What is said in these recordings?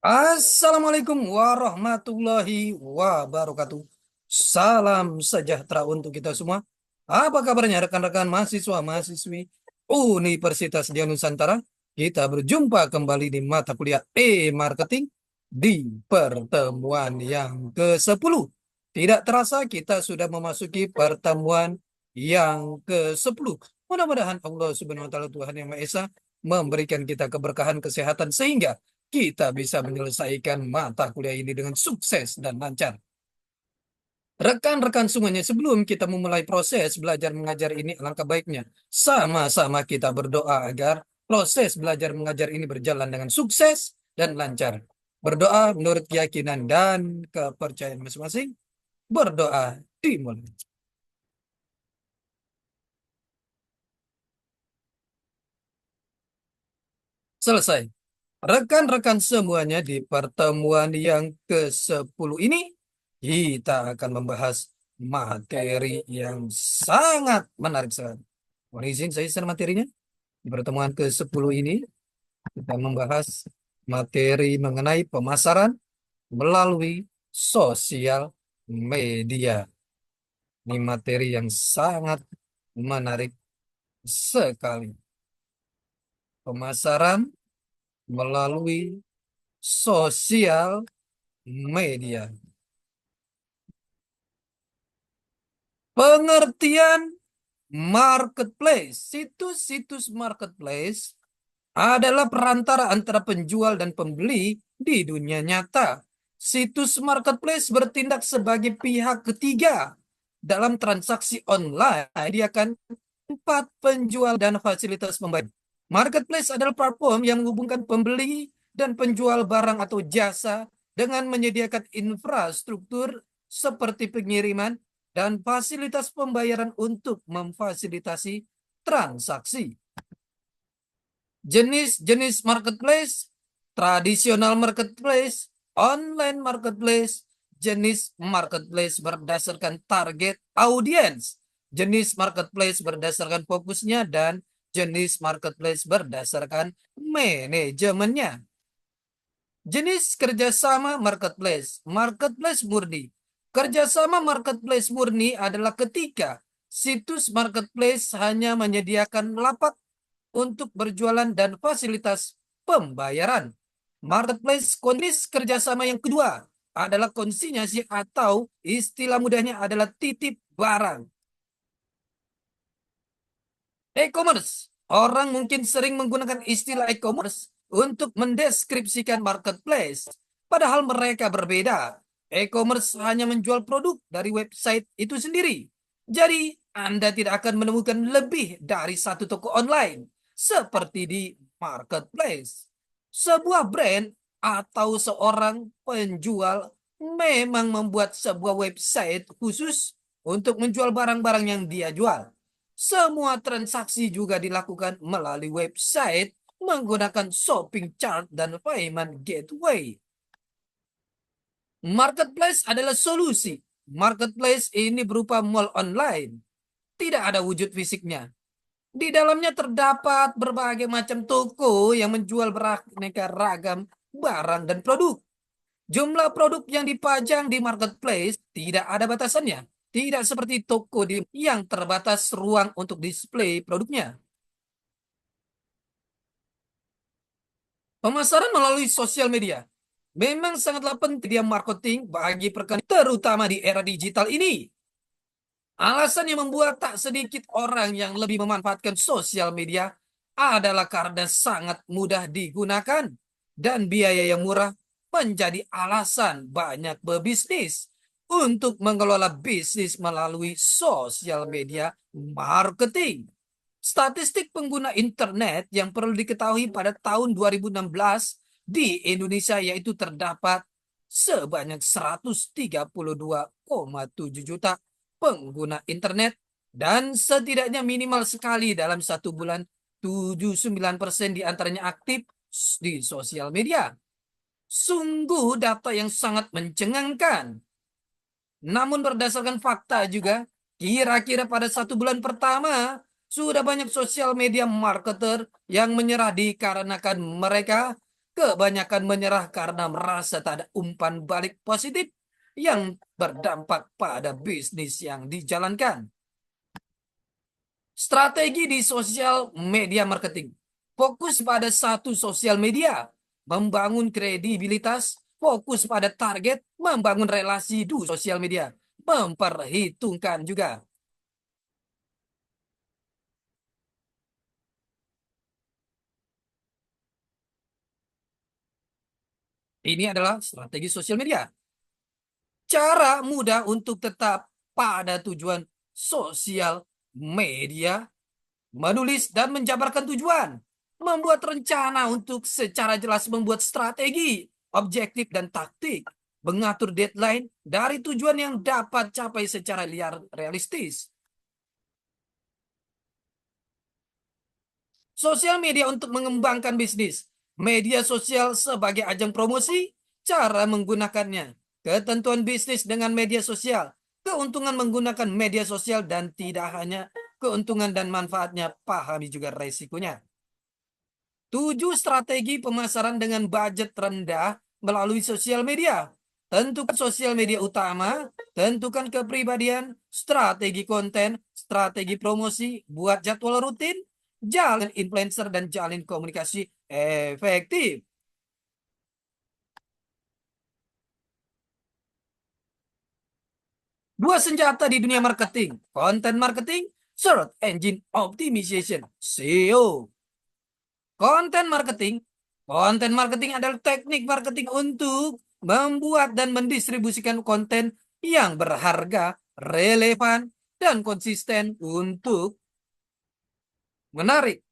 Assalamualaikum warahmatullahi wabarakatuh. Salam sejahtera untuk kita semua. Apa kabarnya rekan-rekan mahasiswa-mahasiswi Universitas Dian Nusantara? Kita berjumpa kembali di mata kuliah e-marketing di pertemuan yang ke-10. Tidak terasa kita sudah memasuki pertemuan yang ke-10. Mudah-mudahan Allah Subhanahu wa taala Tuhan Yang Maha Esa memberikan kita keberkahan kesehatan sehingga kita bisa menyelesaikan mata kuliah ini dengan sukses dan lancar. Rekan-rekan semuanya, sebelum kita memulai proses belajar mengajar ini, alangkah baiknya sama-sama kita berdoa agar proses belajar mengajar ini berjalan dengan sukses dan lancar. Berdoa menurut keyakinan dan kepercayaan masing-masing. Berdoa dimulai. Selesai. Rekan-rekan semuanya, di pertemuan yang ke-10 ini, kita akan membahas materi yang sangat menarik sekali. Mohon izin saya share materinya. Di pertemuan ke-10 ini, kita membahas materi mengenai pemasaran melalui sosial media. Ini materi yang sangat menarik sekali. Pemasaran melalui sosial media. Pengertian marketplace. Situs-situs marketplace adalah perantara antara penjual dan pembeli di dunia nyata. Situs marketplace bertindak sebagai pihak ketiga dalam transaksi online, menyediakan tempat penjual dan fasilitas pembayar. Marketplace adalah platform yang menghubungkan pembeli dan penjual barang atau jasa dengan menyediakan infrastruktur seperti pengiriman dan fasilitas pembayaran untuk memfasilitasi transaksi. Jenis-jenis marketplace, tradisional marketplace, online marketplace, jenis marketplace berdasarkan target audiens, jenis marketplace berdasarkan fokusnya, dan jenis marketplace berdasarkan manajemennya. Jenis kerjasama marketplace, marketplace murni. Kerjasama marketplace murni adalah ketika situs marketplace hanya menyediakan lapak untuk berjualan dan fasilitas pembayaran. Marketplace kondisi kerjasama yang kedua adalah konsinyasi atau istilah mudahnya adalah titip barang. E-commerce. Orang mungkin sering menggunakan istilah e-commerce untuk mendeskripsikan marketplace, padahal mereka berbeda. E-commerce hanya menjual produk dari website itu sendiri. Jadi, Anda tidak akan menemukan lebih dari satu toko online, seperti di marketplace. Sebuah brand atau seorang penjual memang membuat sebuah website khusus untuk menjual barang-barang yang dia jual. Semua transaksi juga dilakukan melalui website menggunakan shopping chart dan payment gateway. Marketplace adalah solusi. Marketplace ini berupa mall online. Tidak ada wujud fisiknya. Di dalamnya terdapat berbagai macam toko yang menjual beraneka ragam barang dan produk. Jumlah produk yang dipajang di marketplace tidak ada batasannya. Tidak seperti toko yang terbatas ruang untuk display produknya. Pemasaran melalui sosial media memang sangatlah penting dia marketing bagi perkantoran, terutama di era digital ini. Alasan yang membuat tak sedikit orang yang lebih memanfaatkan sosial media adalah karena sangat mudah digunakan dan biaya yang murah menjadi alasan banyak pebisnis untuk mengelola bisnis melalui sosial media marketing. Statistik pengguna internet yang perlu diketahui pada tahun 2016 di Indonesia yaitu terdapat sebanyak 132,7 juta pengguna internet dan setidaknya minimal sekali dalam satu bulan 79% diantaranya aktif di sosial media. Sungguh data yang sangat mencengangkan. Namun berdasarkan fakta juga, kira-kira pada satu bulan pertama, sudah banyak sosial media marketer yang menyerah dikarenakan mereka kebanyakan menyerah karena merasa tak ada umpan balik positif yang berdampak pada bisnis yang dijalankan. Strategi di sosial media marketing. Fokus pada satu sosial media, membangun kredibilitas, fokus pada target, membangun relasi di sosial media, memperhitungkan juga. Ini adalah strategi sosial media. Cara mudah untuk tetap pada tujuan sosial media, menulis dan menjabarkan tujuan, membuat rencana untuk secara jelas, membuat strategi, objektif dan taktik, mengatur deadline dari tujuan yang dapat capai secara realistis. Sosial media untuk mengembangkan bisnis. Media sosial sebagai ajang promosi, cara menggunakannya. Ketentuan bisnis dengan media sosial. Keuntungan menggunakan media sosial dan tidak hanya keuntungan dan manfaatnya, pahami juga resikonya. 7 strategi pemasaran dengan budget rendah melalui sosial media. Tentukan sosial media utama, tentukan kepribadian, strategi konten, strategi promosi, buat jadwal rutin, jalin influencer dan jalin komunikasi efektif. Dua senjata di dunia marketing, content marketing, search engine optimization, SEO. Konten marketing. Konten marketing adalah teknik marketing untuk membuat dan mendistribusikan konten yang berharga, relevan, dan konsisten untuk menarik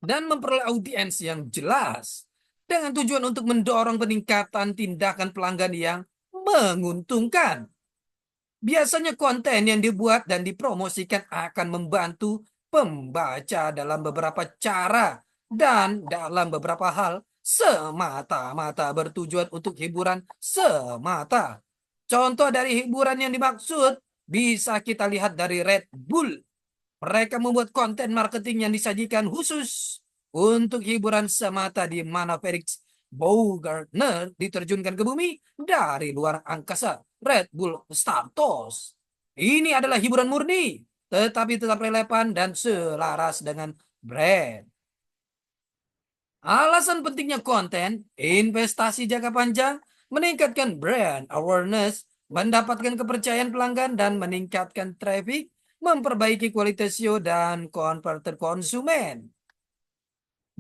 dan memperoleh audiens yang jelas dengan tujuan untuk mendorong peningkatan tindakan pelanggan yang menguntungkan. Biasanya konten yang dibuat dan dipromosikan akan membantu pembaca dalam beberapa cara dan dalam beberapa hal semata-mata bertujuan untuk hiburan semata. Contoh dari hiburan yang dimaksud bisa kita lihat dari Red Bull. Mereka membuat konten marketing yang disajikan khusus untuk hiburan semata di mana Felix Baumgartner diterjunkan ke bumi dari luar angkasa. Red Bull Stardust. Ini adalah hiburan murni, tetapi tetap relevan dan selaras dengan brand. Alasan pentingnya konten, investasi jangka panjang, meningkatkan brand awareness, mendapatkan kepercayaan pelanggan dan meningkatkan traffic, memperbaiki kualitas SEO dan konverter konsumen.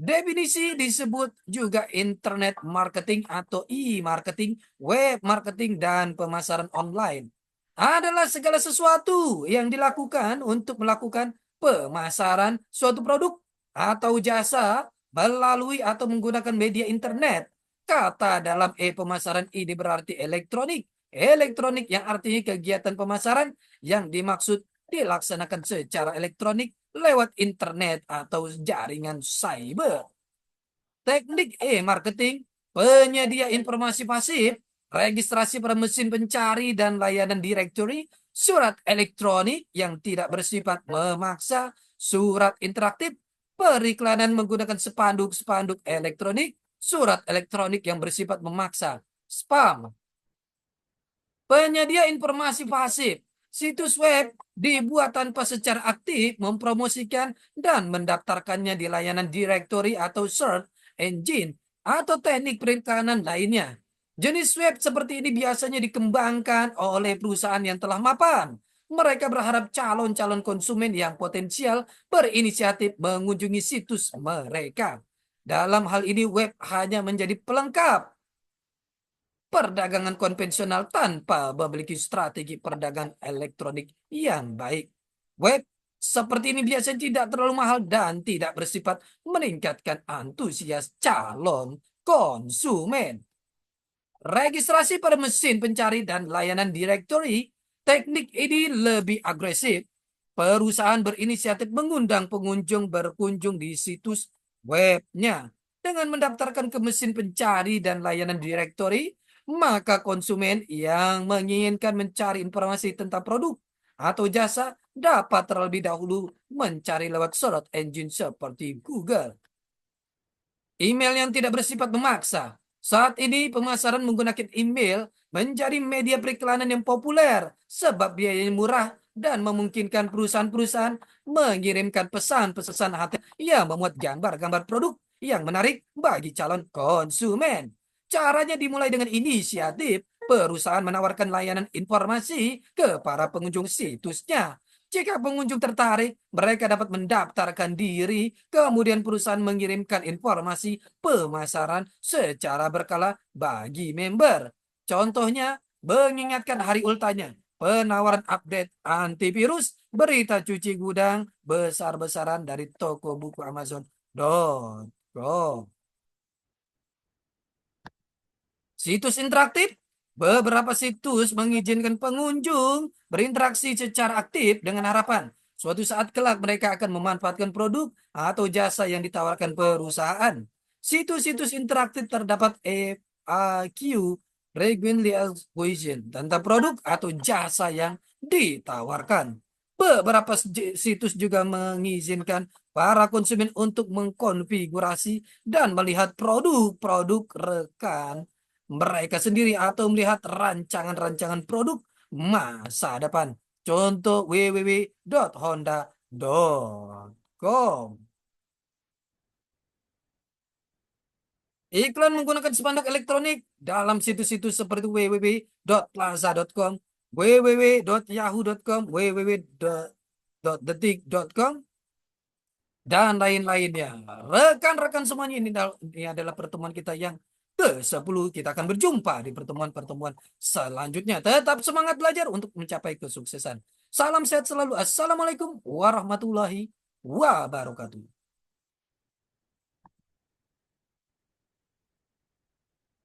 Definisi disebut juga internet marketing atau e-marketing, web marketing, dan pemasaran online. Adalah segala sesuatu yang dilakukan untuk melakukan pemasaran suatu produk atau jasa melalui atau menggunakan media internet. Kata dalam pemasaran ini berarti elektronik. Elektronik yang artinya kegiatan pemasaran yang dimaksud dilaksanakan secara elektronik lewat internet atau jaringan cyber. Teknik e-marketing, penyedia informasi pasif, registrasi pada mesin pencari dan layanan directory, surat elektronik yang tidak bersifat memaksa, surat interaktif, periklanan menggunakan spanduk-spanduk elektronik, surat elektronik yang bersifat memaksa, spam. Penyedia informasi pasif, situs web dibuat tanpa secara aktif mempromosikan dan mendaftarkannya di layanan directory atau search engine atau teknik periklanan lainnya. Jenis web seperti ini biasanya dikembangkan oleh perusahaan yang telah mapan. Mereka berharap calon-calon konsumen yang potensial berinisiatif mengunjungi situs mereka. Dalam hal ini web hanya menjadi pelengkap perdagangan konvensional tanpa memiliki strategi perdagangan elektronik yang baik. Web seperti ini biasanya tidak terlalu mahal dan tidak bersifat meningkatkan antusias calon konsumen. Registrasi pada mesin pencari dan layanan directory, teknik ini lebih agresif. Perusahaan berinisiatif mengundang pengunjung berkunjung di situs webnya. Dengan mendaftarkan ke mesin pencari dan layanan directory, maka konsumen yang menginginkan mencari informasi tentang produk atau jasa dapat terlebih dahulu mencari lewat search engine seperti Google. Email yang tidak bersifat memaksa. Saat ini pemasaran menggunakan email menjadi media periklanan yang populer sebab biayanya murah dan memungkinkan perusahaan-perusahaan mengirimkan pesan-pesan hati yang memuat gambar-gambar produk yang menarik bagi calon konsumen. Caranya dimulai dengan inisiatif perusahaan menawarkan layanan informasi ke para pengunjung situsnya. Jika pengunjung tertarik, mereka dapat mendaftarkan diri, kemudian perusahaan mengirimkan informasi pemasaran secara berkala bagi member. Contohnya, mengingatkan hari ultanya, penawaran update antivirus, berita cuci gudang besar-besaran dari toko buku Amazon.com. Situs interaktif. Beberapa situs mengizinkan pengunjung berinteraksi secara aktif dengan harapan suatu saat kelak mereka akan memanfaatkan produk atau jasa yang ditawarkan perusahaan. Situs-situs interaktif terdapat FAQ, frequently asked question, tentang produk atau jasa yang ditawarkan. Beberapa situs juga mengizinkan para konsumen untuk mengkonfigurasi dan melihat produk-produk rekan mereka sendiri atau melihat rancangan-rancangan produk masa depan. Contoh www.honda.com. Iklan menggunakan spanduk elektronik dalam situs-situs seperti www.plaza.com, www.yahoo.com, www.detik.com, dan lain-lainnya. Rekan-rekan semuanya, ini adalah pertemuan kita yang ke-10. Kita akan berjumpa di pertemuan-pertemuan selanjutnya. Tetap semangat belajar untuk mencapai kesuksesan. Salam sehat selalu. Assalamualaikum warahmatullahi wabarakatuh.